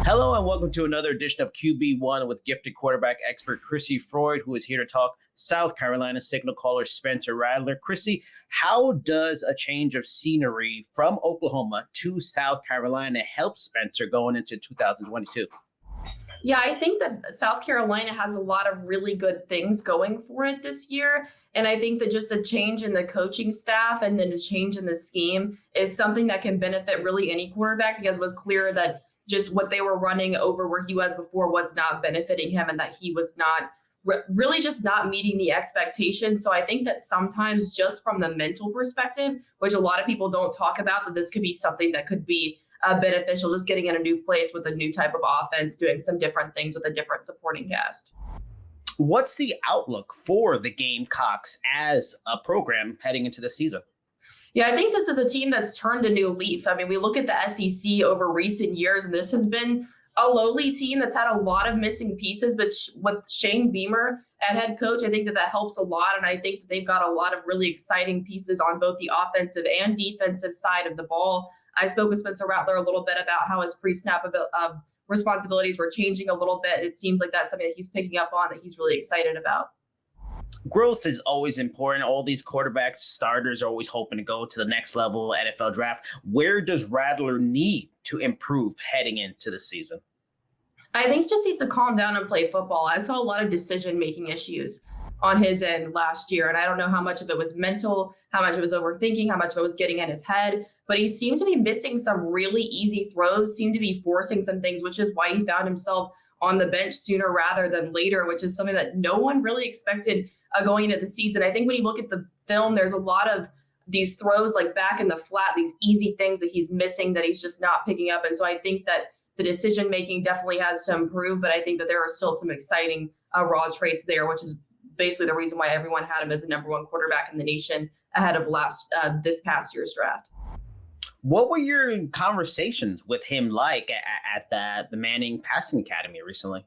Hello and welcome to another edition of QB1 with gifted quarterback expert Crissy Froyd, who is here to talk South Carolina signal caller Spencer Rattler. Crissy, how does a change of scenery from Oklahoma to South Carolina help Spencer going into 2022? Yeah, I think that South Carolina has a lot of really good things going for it this year. And I think that just a change in the coaching staff and then a change in the scheme is something that can benefit really any quarterback, because it was clear that just what they were running over where he was before was not benefiting him, and that he was not really just not meeting the expectations. So I think that sometimes just from the mental perspective, which a lot of people don't talk about, that this could be something that could be beneficial, just getting in a new place with a new type of offense, doing some different things with a different supporting cast. What's the outlook for the Gamecocks as a program heading into the season? Yeah, I think this is a team that's turned a new leaf. I mean, we look at the SEC over recent years, and this has been a lowly team that's had a lot of missing pieces. But with Shane Beamer at head coach, I think that helps a lot. And I think they've got a lot of really exciting pieces on both the offensive and defensive side of the ball. I spoke with Spencer Rattler a little bit about how his pre-snap responsibilities were changing a little bit. It seems like that's something that he's picking up on, that he's really excited about. Growth is always important. All these quarterback starters are always hoping to go to the next level NFL draft. Where does Rattler need to improve heading into the season? I think he just needs to calm down and play football. I saw a lot of decision-making issues on his end last year, and I don't know how much of it was mental, how much of it was overthinking, how much of it was getting in his head, but he seemed to be missing some really easy throws, seemed to be forcing some things, which is why he found himself on the bench sooner rather than later, which is something that no one really expected going into the season. I think when you look at the film, there's a lot of these throws like back in the flat, these easy things that he's missing, that he's just not picking up. And so I think that the decision making definitely has to improve, but I think that there are still some exciting raw traits there, which is basically the reason why everyone had him as the number one quarterback in the nation ahead of this past year's draft. What were your conversations with him like at the Manning Passing Academy recently?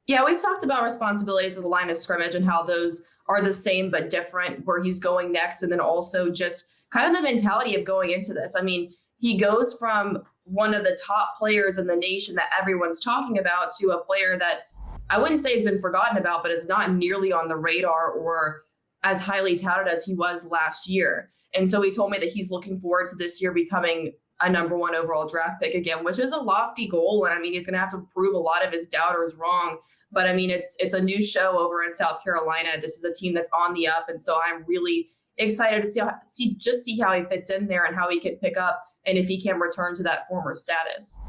Yeah, we talked about responsibilities of the line of scrimmage and how those are the same but different, where he's going next, and then also just kind of the mentality of going into this. I mean, he goes from one of the top players in the nation that everyone's talking about to a player that I wouldn't say has been forgotten about, but is not nearly on the radar or as highly touted as he was last year. And so he told me that he's looking forward to this year becoming a number one overall draft pick again, which is a lofty goal. And I mean, he's going to have to prove a lot of his doubters wrong. But I mean, it's a new show over in South Carolina. This is a team that's on the up. And so I'm really excited to see how he fits in there and how he can pick up and if he can return to that former status.